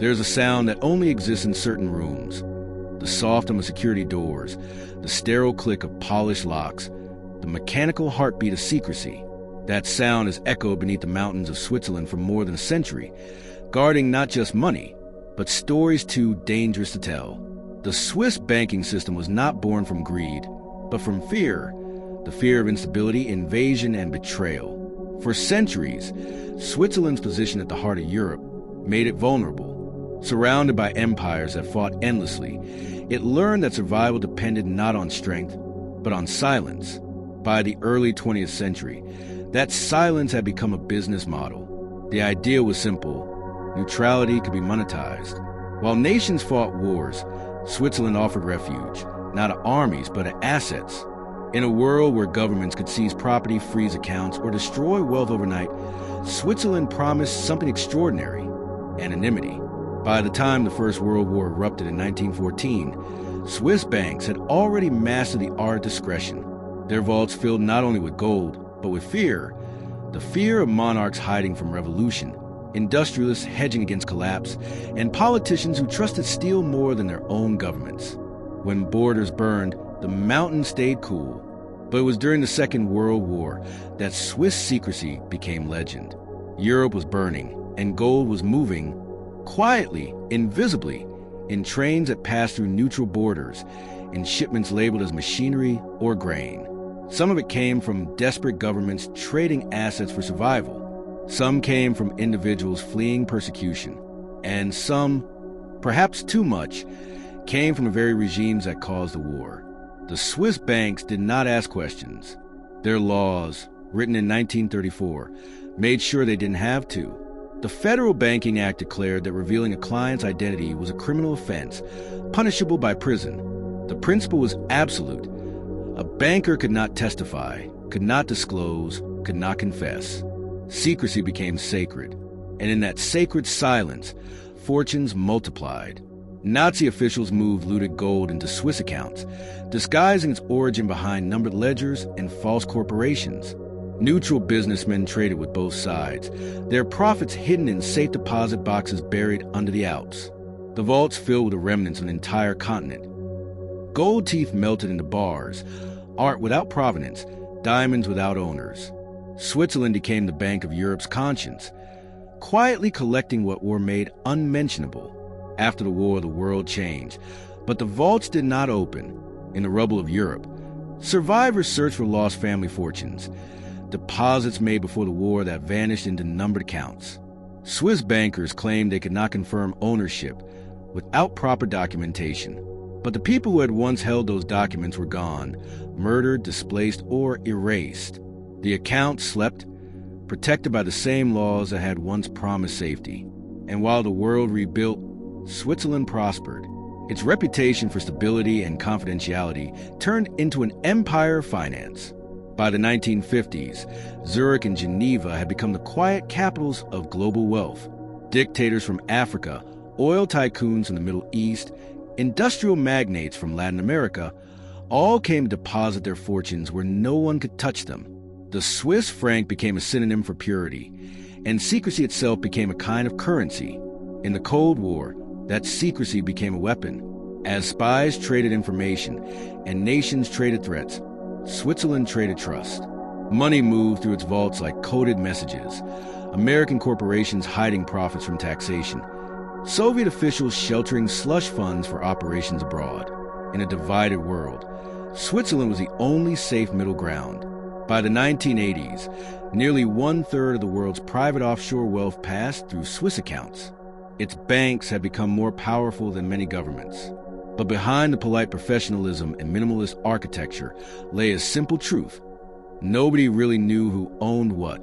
There's a sound that only exists in certain rooms. The soft hum of security doors, the sterile click of polished locks, the mechanical heartbeat of secrecy. That sound is echoed beneath the mountains of Switzerland for more than a century, guarding not just money, but stories too dangerous to tell. The Swiss banking system was not born from greed, but from fear. The fear of instability, invasion, and betrayal. For centuries, Switzerland's position at the heart of Europe made it vulnerable. Surrounded by empires that fought endlessly, it learned that survival depended not on strength, but on silence. By the early 20th century, that silence had become a business model. The idea was simple: neutrality could be monetized. While nations fought wars, Switzerland offered refuge, not to armies, but to assets. In a world where governments could seize property, freeze accounts, or destroy wealth overnight, Switzerland promised something extraordinary: anonymity. By the time the First World War erupted in 1914, Swiss banks had already mastered the art of discretion. Their vaults filled not only with gold, but with fear. The fear of monarchs hiding from revolution, industrialists hedging against collapse, and politicians who trusted steel more than their own governments. When borders burned, the mountains stayed cool. But it was during the Second World War that Swiss secrecy became legend. Europe was burning, and gold was moving quietly, invisibly, in trains that passed through neutral borders, in shipments labeled as machinery or grain. Some of it came from desperate governments trading assets for survival. Some came from individuals fleeing persecution. And some, perhaps too much, came from the very regimes that caused the war. The Swiss banks did not ask questions. Their laws, written in 1934, made sure they didn't have to. The Federal Banking Act declared that revealing a client's identity was a criminal offense, punishable by prison. The principle was absolute. A banker could not testify, could not disclose, could not confess. Secrecy became sacred, and in that sacred silence, fortunes multiplied. Nazi officials moved looted gold into Swiss accounts, disguising its origin behind numbered ledgers and false corporations. Neutral businessmen traded with both sides, their profits hidden in safe deposit boxes buried under the Alps. The vaults filled with the remnants of an entire continent. Gold teeth melted into bars, art without provenance, diamonds without owners. Switzerland became the bank of Europe's conscience, quietly collecting what were made unmentionable. After the war, the world changed, but the vaults did not open. In the rubble of Europe, survivors searched for lost family fortunes, deposits made before the war that vanished into numbered accounts. Swiss bankers claimed they could not confirm ownership without proper documentation. But the people who had once held those documents were gone, murdered, displaced, or erased. The accounts slept, protected by the same laws that had once promised safety. And while the world rebuilt, Switzerland prospered. Its reputation for stability and confidentiality turned into an empire of finance. By the 1950s, Zurich and Geneva had become the quiet capitals of global wealth. Dictators from Africa, oil tycoons from the Middle East, industrial magnates from Latin America all came to deposit their fortunes where no one could touch them. The Swiss franc became a synonym for purity, and secrecy itself became a kind of currency. In the Cold War, that secrecy became a weapon. As spies traded information and nations traded threats, Switzerland traded trust. Money moved through its vaults like coded messages, American corporations hiding profits from taxation, Soviet officials sheltering slush funds for operations abroad. In a divided world, Switzerland was the only safe middle ground. By the 1980s, nearly one-third of the world's private offshore wealth passed through Swiss accounts. Its banks had become more powerful than many governments. But behind the polite professionalism and minimalist architecture lay a simple truth. Nobody really knew who owned what.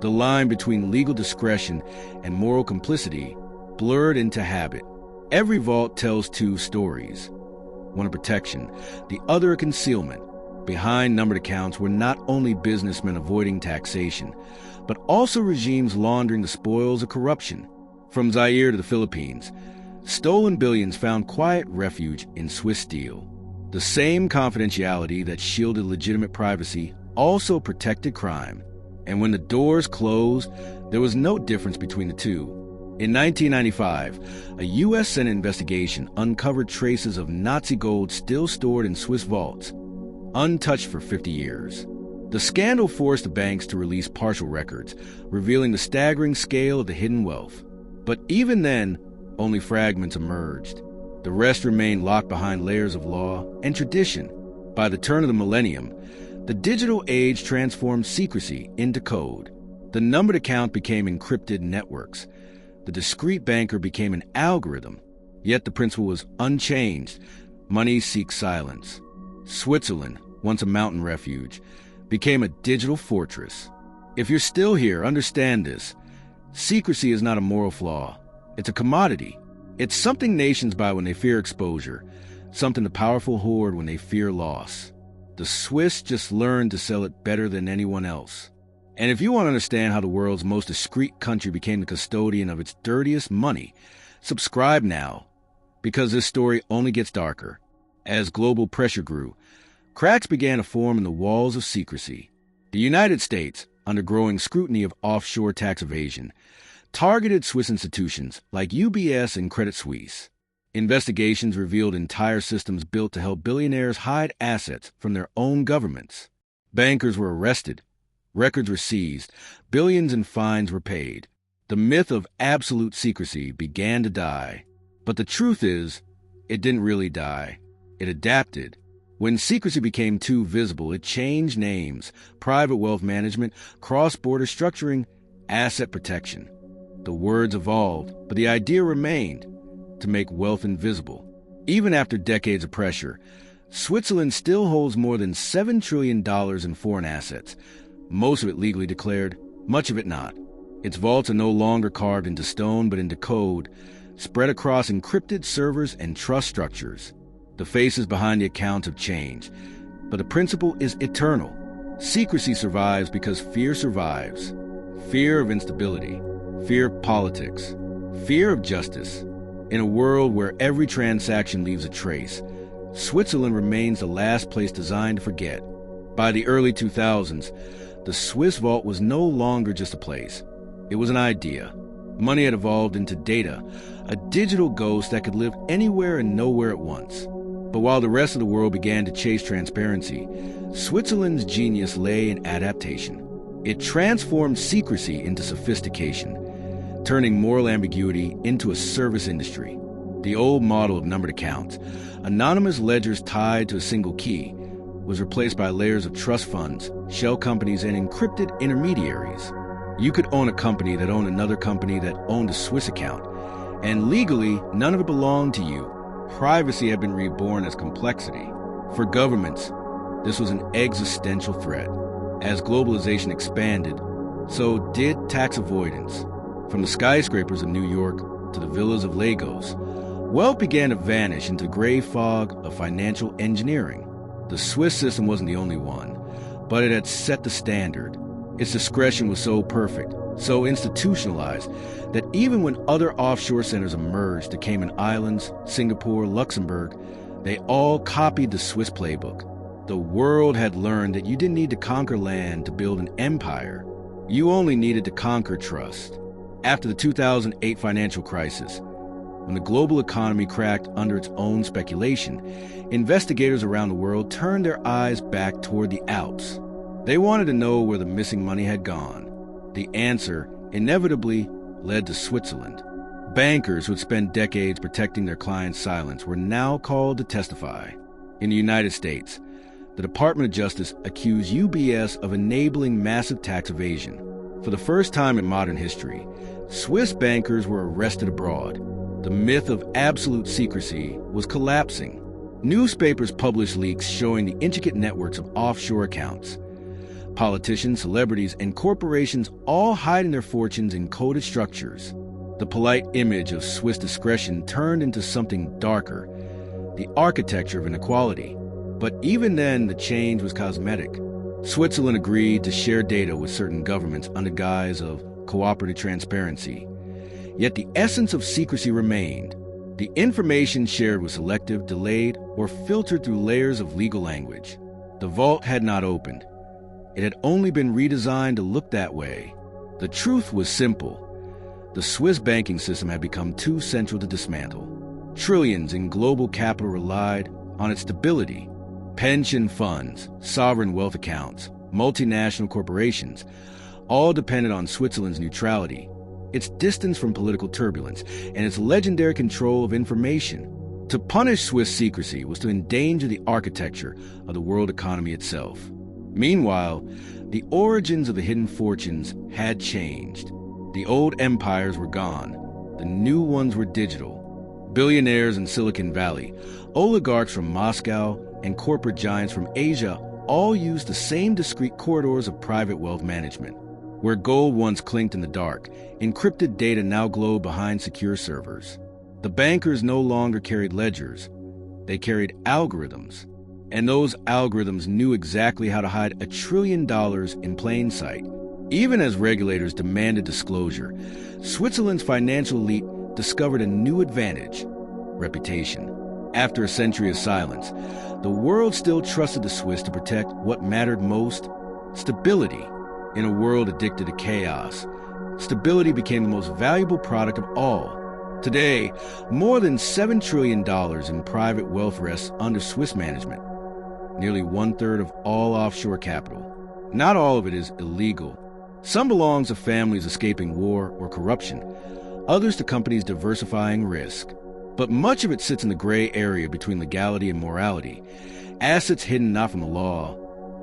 The line between legal discretion and moral complicity blurred into habit. Every vault tells two stories. One of protection, the other a concealment. Behind numbered accounts were not only businessmen avoiding taxation, but also regimes laundering the spoils of corruption. From Zaire to the Philippines, stolen billions found quiet refuge in Swiss steel. The same confidentiality that shielded legitimate privacy also protected crime. And when the doors closed, there was no difference between the two. In 1995, a U.S. Senate investigation uncovered traces of Nazi gold still stored in Swiss vaults, untouched for 50 years. The scandal forced the banks to release partial records, revealing the staggering scale of the hidden wealth. But even then, only fragments emerged. The rest remained locked behind layers of law and tradition. By the turn of the millennium, the digital age transformed secrecy into code. The numbered account became encrypted networks. The discreet banker became an algorithm. Yet the principle was unchanged. Money seeks silence. Switzerland, once a mountain refuge, became a digital fortress. If you're still here, understand this. Secrecy is not a moral flaw. It's a commodity. It's something nations buy when they fear exposure, something the powerful hoard when they fear loss. The Swiss just learned to sell it better than anyone else. And if you want to understand how the world's most discreet country became the custodian of its dirtiest money, subscribe now, because this story only gets darker. As global pressure grew, cracks began to form in the walls of secrecy. The United States, under growing scrutiny of offshore tax evasion, targeted Swiss institutions like UBS and Credit Suisse. Investigations revealed entire systems built to help billionaires hide assets from their own governments. Bankers were arrested, records were seized, billions in fines were paid. The myth of absolute secrecy began to die. But the truth is, it didn't really die. It adapted. When secrecy became too visible, it changed names: private wealth management, cross-border structuring, asset protection. The words evolved, but the idea remained: to make wealth invisible. Even after decades of pressure, Switzerland still holds more than $7 trillion in foreign assets, most of it legally declared, much of it not. Its vaults are no longer carved into stone but into code, spread across encrypted servers and trust structures. The faces behind the accounts have changed, but the principle is eternal. Secrecy survives because fear survives. Fear of instability, fear of politics, fear of justice. In a world where every transaction leaves a trace, Switzerland remains the last place designed to forget. By the early 2000s, the Swiss vault was no longer just a place. It was an idea. Money had evolved into data, a digital ghost that could live anywhere and nowhere at once. But while the rest of the world began to chase transparency, Switzerland's genius lay in adaptation. It transformed secrecy into sophistication, turning moral ambiguity into a service industry. The old model of numbered accounts, anonymous ledgers tied to a single key, was replaced by layers of trust funds, shell companies, and encrypted intermediaries. You could own a company that owned another company that owned a Swiss account, and legally, none of it belonged to you. Privacy had been reborn as complexity. For governments, this was an existential threat. As globalization expanded, so did tax avoidance. From the skyscrapers of New York to the villas of Lagos, wealth began to vanish into the gray fog of financial engineering. The Swiss system wasn't the only one, but it had set the standard. Its discretion was so perfect, so institutionalized, that even when other offshore centers emerged, the Cayman Islands, Singapore, Luxembourg, they all copied the Swiss playbook. The world had learned that you didn't need to conquer land to build an empire. You only needed to conquer trust. After the 2008 financial crisis, when the global economy cracked under its own speculation, investigators around the world turned their eyes back toward the Alps. They wanted to know where the missing money had gone. The answer inevitably led to Switzerland. Bankers who had spent decades protecting their clients' silence were now called to testify. In the United States, the Department of Justice accused UBS of enabling massive tax evasion. For the first time in modern history, Swiss bankers were arrested abroad. The myth of absolute secrecy was collapsing. Newspapers published leaks showing the intricate networks of offshore accounts. Politicians, celebrities, and corporations all hiding their fortunes in coded structures. The polite image of Swiss discretion turned into something darker, the architecture of inequality. But even then, the change was cosmetic. Switzerland agreed to share data with certain governments under guise of cooperative transparency. Yet the essence of secrecy remained. The information shared was selective, delayed, or filtered through layers of legal language. The vault had not opened. It had only been redesigned to look that way. The truth was simple. The Swiss banking system had become too central to dismantle. Trillions in global capital relied on its stability. Pension funds, sovereign wealth accounts, multinational corporations, all depended on Switzerland's neutrality, its distance from political turbulence, and its legendary control of information. To punish Swiss secrecy was to endanger the architecture of the world economy itself. Meanwhile, the origins of the hidden fortunes had changed. The old empires were gone. The new ones were digital. Billionaires in Silicon Valley, oligarchs from Moscow, and corporate giants from Asia all used the same discrete corridors of private wealth management. Where gold once clinked in the dark, encrypted data now glowed behind secure servers. The bankers no longer carried ledgers. They carried algorithms. And those algorithms knew exactly how to hide $1 trillion in plain sight. Even as regulators demanded disclosure, Switzerland's financial elite discovered a new advantage: reputation. After a century of silence, the world still trusted the Swiss to protect what mattered most: stability. In a world addicted to chaos, stability became the most valuable product of all. Today, more than $7 trillion in private wealth rests under Swiss management, nearly 1/3 of all offshore capital. Not all of it is illegal. Some belongs to families escaping war or corruption, others to companies diversifying risk. But much of it sits in the gray area between legality and morality, assets hidden not from the law,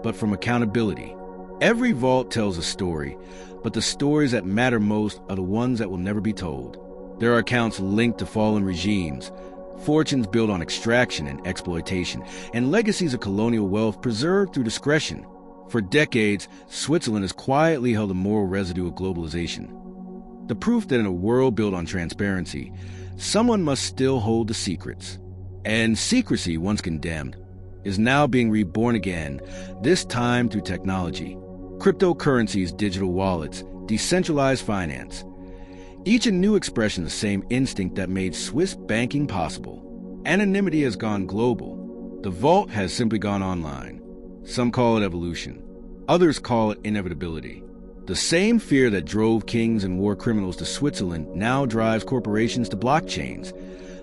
but from accountability. Every vault tells a story, but the stories that matter most are the ones that will never be told. There are accounts linked to fallen regimes, fortunes built on extraction and exploitation, and legacies of colonial wealth preserved through discretion. For decades, Switzerland has quietly held a moral residue of globalization. The proof that in a world built on transparency, someone must still hold the secrets. And secrecy, once condemned, is now being reborn again, this time through technology. Cryptocurrencies, digital wallets, decentralized finance. Each a new expression of the same instinct that made Swiss banking possible. Anonymity has gone global. The vault has simply gone online. Some call it evolution. Others call it inevitability. The same fear that drove kings and war criminals to Switzerland now drives corporations to blockchains.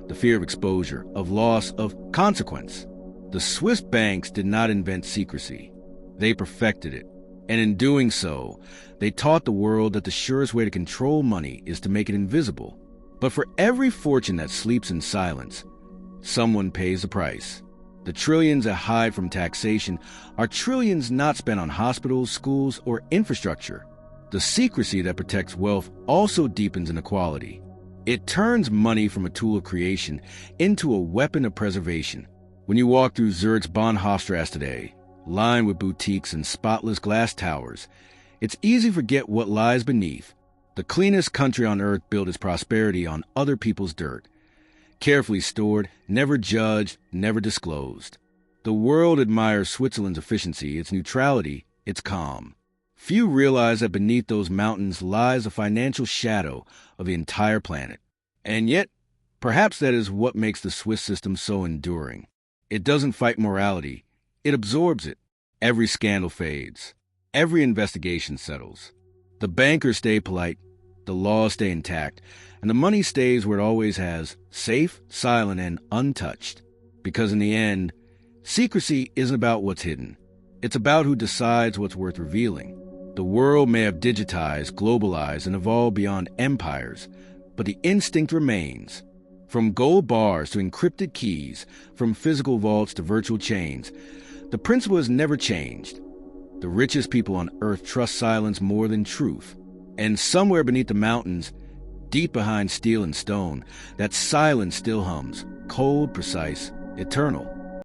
The fear of exposure, of loss, of consequence. The Swiss banks did not invent secrecy. They perfected it. And in doing so, they taught the world that the surest way to control money is to make it invisible. But for every fortune that sleeps in silence, someone pays the price. The trillions that hide from taxation are trillions not spent on hospitals, schools, or infrastructure. The secrecy that protects wealth also deepens inequality. It turns money from a tool of creation into a weapon of preservation. When you walk through Zurich's Bahnhofstrasse today, lined with boutiques and spotless glass towers, it's easy to forget what lies beneath. The cleanest country on earth built its prosperity on other people's dirt. Carefully stored, never judged, never disclosed. The world admires Switzerland's efficiency, its neutrality, its calm. Few realize that beneath those mountains lies the financial shadow of the entire planet. And yet, perhaps that is what makes the Swiss system so enduring. It doesn't fight morality. It absorbs it. Every scandal fades. Every investigation settles. The bankers stay polite, the laws stay intact, and the money stays where it always has, safe, silent, and untouched. Because in the end, secrecy isn't about what's hidden. It's about who decides what's worth revealing. The world may have digitized, globalized, and evolved beyond empires, but the instinct remains. From gold bars to encrypted keys, from physical vaults to virtual chains, the principle has never changed. The richest people on earth trust silence more than truth. And somewhere beneath the mountains, deep behind steel and stone, that silence still hums, cold, precise, eternal.